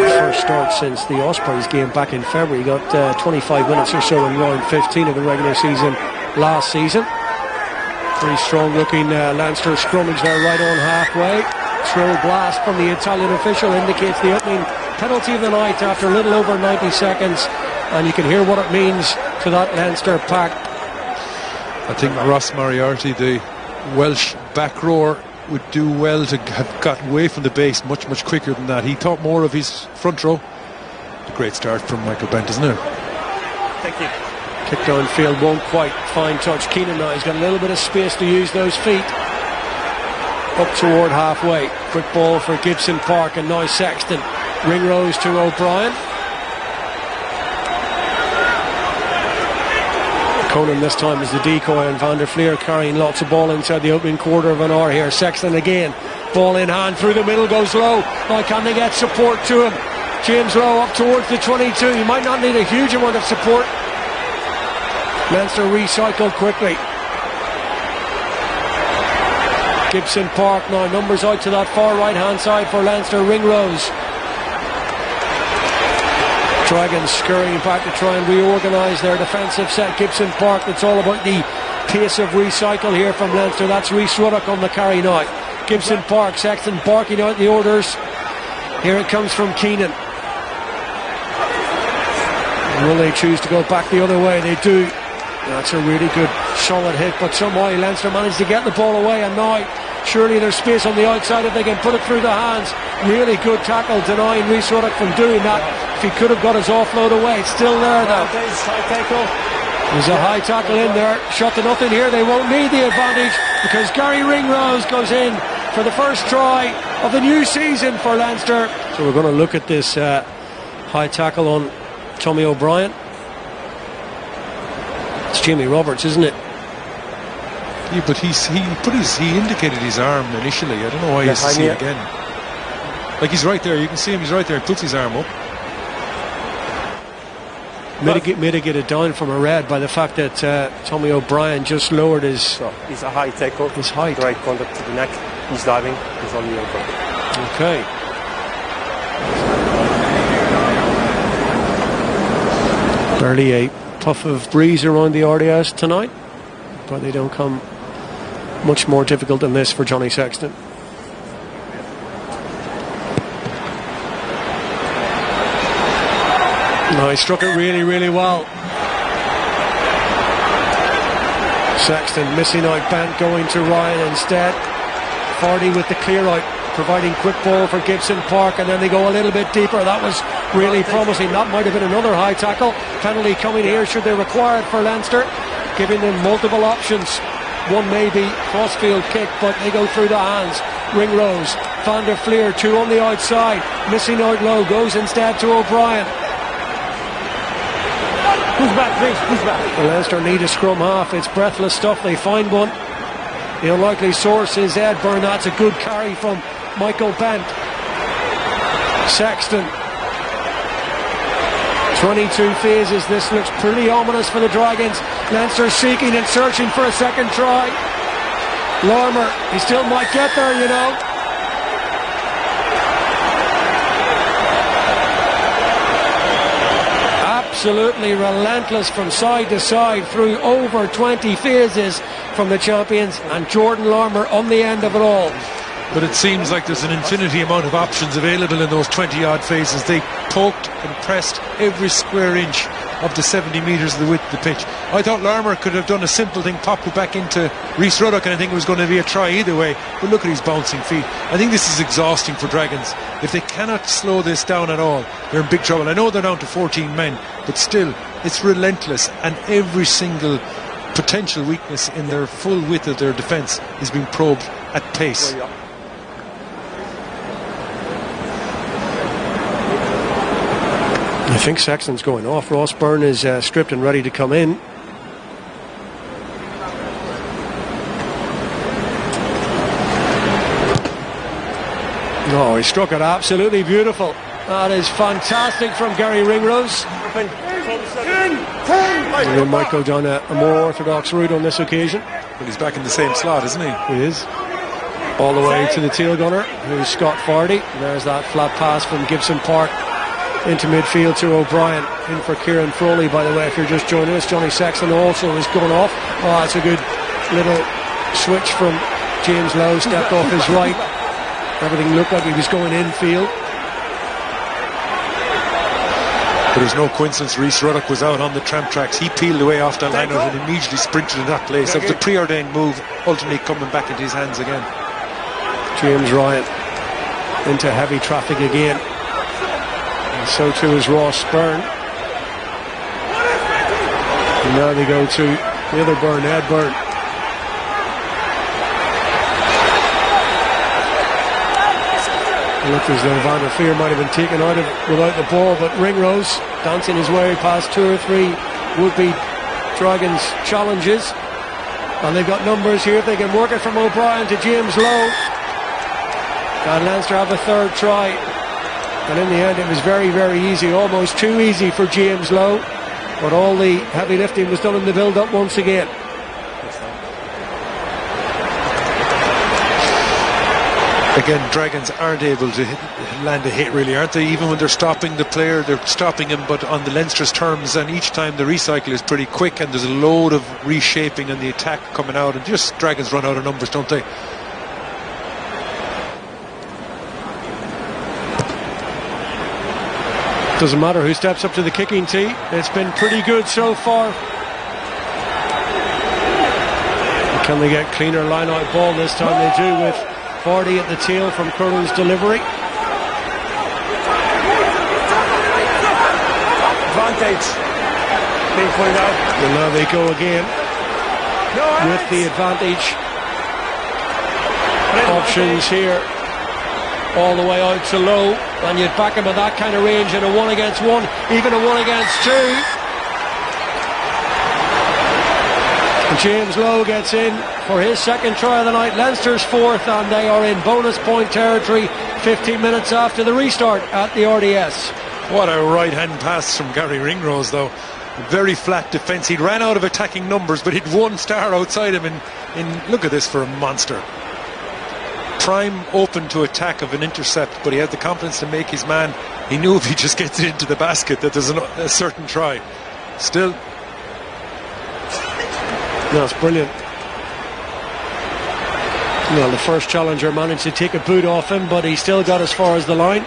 First start since the Ospreys game back in February. He got 25 minutes or so in round 15 of the regular season last season. Pretty strong looking Leinster scrummage there right on halfway. Throw blast from the Italian official indicates the opening penalty of the night after a little over 90 seconds, and you can hear what it means to that Leinster pack. I think Ross Moriarty, the Welsh back rower, would do well to have got away from the base much quicker than that. He thought more of his front row. A great start from Michael Bent, isn't it? Thank you. Kick downfield won't quite fine touch. Keenan now, he's got a little bit of space to use those feet. Up toward halfway. Quick ball for Gibson Park, and now Sexton. Ringrose to O'Brien. Conan this time is the decoy, and Van der Fleer carrying lots of ball inside the opening quarter of an hour here. Sexton again, ball in hand through the middle, goes low. Now can they get support to him? James Lowe up towards the 22. He might not need a huge amount of support. Leinster recycled quickly. Gibson Park now, numbers out to that far right hand side for Leinster. Ringrose. Dragons scurrying back to try and reorganise their defensive set. Gibson Park, it's all about the pace of recycle here from Leinster. That's Rhys Ruddock on the carry now. Gibson Park, Sexton barking out the orders. Here it comes from Keenan. Will they choose to go back the other way? They do. That's a really good solid hit, but somehow Leinster managed to get the ball away, and now surely there's space on the outside if they can put it through the hands. Really good tackle, denying Rhys Ruddock from doing that. If he could have got his offload away, it's still there though. There's a high tackle in there. Shot to nothing here. They won't need the advantage because Gary Ringrose goes in for the first try of the new season for Leinster. So we're going to look at this high tackle on Tommy O'Brien. It's Jamie Roberts, isn't it? Yeah, but he indicated his arm initially. I don't know why he's see it again. Like he's right there. You can see him. He's right there. He puts his arm up. Mitigated down from a red by the fact that Tommy O'Brien just lowered his. So he's a high tackle. His height. Right contact to the neck. He's diving. He's on the elbow. Okay. Barely a puff of breeze around the RDS tonight, but they don't come much more difficult than this for Johnny Sexton. No, he struck it really well. Sexton missing out, Bent going to Ryan instead. Fardy with the clear out, providing quick ball for Gibson Park, and then they go a little bit deeper. That was really promising. That might have been another high tackle. Penalty coming here should they require it for Leinster, giving them multiple options. One maybe crossfield kick, but they go through the hands. Ringrose, Van der Fleer, two on the outside, missing out low, goes instead to O'Brien. Who's back, please? Who's back? Well, Leinster need a scrum half. It's breathless stuff. They find one. The unlikely source is Ed Byrne. That's a good carry from Michael Bent. Sexton. 22 phases. This looks pretty ominous for the Dragons. Leinster seeking and searching for a second try. Larmer, he still might get there, you know. Absolutely relentless from side to side through over 20 phases from the champions, and Jordan Larmer on the end of it all. But it seems like there's an infinity amount of options available in those 20 odd phases. They poked and pressed every square inch of the 70 metres of the width of the pitch. I thought Larmer could have done a simple thing, popped it back into Rhys Ruddock, and I think it was going to be a try either way. But look at his bouncing feet. I think this is exhausting for Dragons. If they cannot slow this down at all, they're in big trouble. I know they're down to 14 men, but still, it's relentless, and every single potential weakness in their full width of their defence is being probed at pace. I think Sexton's going off. Ross Byrne is stripped and ready to come in. Oh, he struck it absolutely beautiful. That is fantastic from Gary Ringrose. He might go down a more orthodox route on this occasion. Well, he's back in the same slot, isn't he? He is. All the way to the tail gunner, who's Scott Fardy. And there's that flat pass from Gibson Park into midfield to O'Brien. In for Kieran Froley, by the way, if you're just joining us. Johnny Sexton also is going off. Oh, that's a good little switch from James Lowe. Stepped off his right. Everything looked like he was going infield. But there's no coincidence Rhys Ruddock was out on the tramp tracks. He peeled away off that line out and immediately sprinted in that place. It was a preordained move, ultimately coming back into his hands again. James Ryan into heavy traffic again. And so too is Ross Byrne. And now they go to the other Byrne, Ed Byrne. It looked as though Van der Fleer might have been taken out of without the ball, but Ringrose dancing his way past 2 or 3 would-be Dragons challenges. And they've got numbers here if they can work it from O'Brien to James Lowe. And Leinster have a third try. And in the end it was very, very easy, almost too easy for James Lowe. But all the heavy lifting was done in the build-up once again. Again, Dragons aren't able to land a hit, really, aren't they? Even when they're stopping the player, they're stopping him, but on the Leinster's terms, and each time the recycle is pretty quick, and there's a load of reshaping and the attack coming out, and just Dragons run out of numbers, don't they? Doesn't matter who steps up to the kicking tee. It's been pretty good so far. Can they get cleaner line-out ball this time? They do, with Fardy at the tail from Curlin's delivery. Advantage being pointed out. And now they go again with the advantage. Options here. All the way out to Lowe. And you'd back him at that kind of range in a 1-against-1, even a 1-against-2. James Lowe gets in for his second try of the night. Leinster's fourth, and they are in bonus point territory 15 minutes after the restart at the RDS. What a right-hand pass from Gary Ringrose, though. Very flat defence. He ran out of attacking numbers, but he'd one star outside him. And look at this for a monster. Prime open to attack of an intercept, but he had the confidence to make his man. He knew if he just gets it into the basket that there's a certain try. Still. No, it's brilliant. Well, the first challenger managed to take a boot off him, but he still got as far as the line.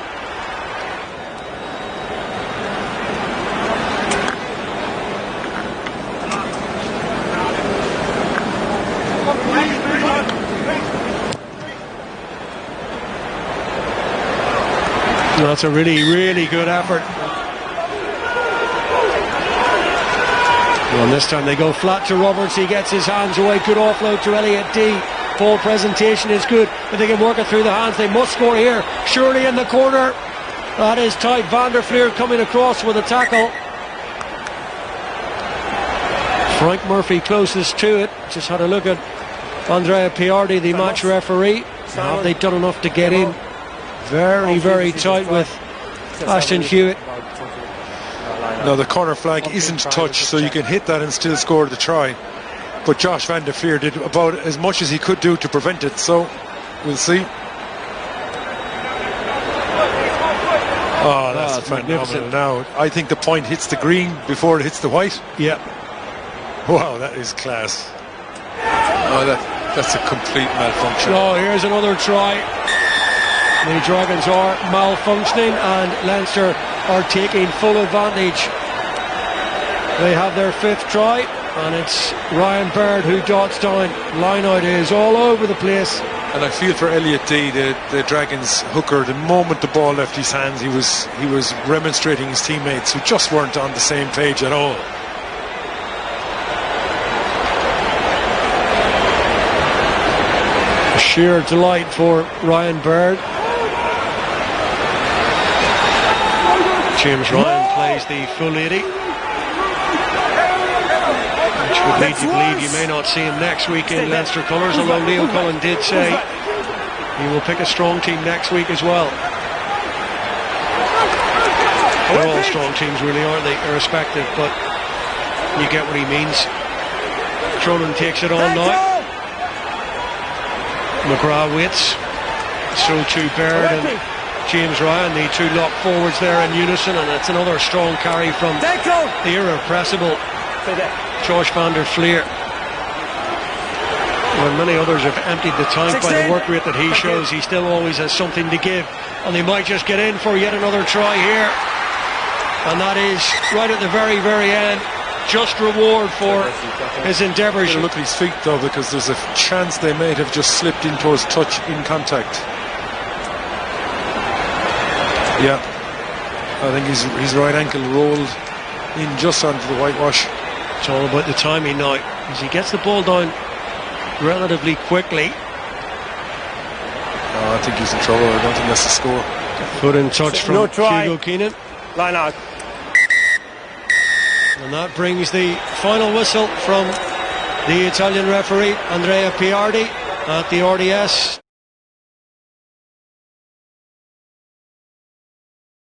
That's a really, really good effort. Well, this time they go flat to Roberts. He gets his hands away. Good offload to Elliot D. Ball presentation is good, but they can work it through the hands. They must score here. Surely in the corner. That is tight. Van der Fleer coming across with a tackle. Frank Murphy closest to it. Just had a look at Andrea Piardi, the match referee. Have they done enough to get in? Very, very tight with Ashton Hewitt. No, the corner flag isn't touched, so you can hit that and still score the try. But Josh Van der Fleer did about as much as he could do to prevent it, so we'll see. Oh, that's phenomenal now. I think the point hits the green before it hits the white. Yeah. Wow, that is class. Oh, that's a complete malfunction. Oh, here's another try. The Dragons are malfunctioning and Leinster are taking full advantage. They have their fifth try and it's Ryan Baird who dots down. Line out is all over the place. And I feel for Elliot D, the Dragons hooker. The moment the ball left his hands, he was remonstrating his teammates who just weren't on the same page at all. A sheer delight for Ryan Baird. James Ryan plays the full 80, which would lead you to believe you may not see him next week in Leinster colours, although Leo Cullen did say he will pick a strong team next week as well. They're all strong teams really, aren't they, irrespective, but you get what he means. Cronin takes it on now. McGrath waits. So too Baird and James Ryan, the two lock forwards there in unison, and it's another strong carry from the irrepressible Josh van der Fleer. When many others have emptied the tank by the work rate that he shows, he still always has something to give, and they might just get in for yet another try here, and that is right at the very, very end. Just reward for his endeavours. Look at his feet though, because there's a chance they might have just slipped into his touch in contact. Yeah, I think his right ankle rolled in just onto the whitewash. It's all about the timing now, as he gets the ball down relatively quickly. I think he's in trouble. I don't think that's the score. Put in touch from Hugo Keenan. Line out. And that brings the final whistle from the Italian referee Andrea Piardi at the RDS.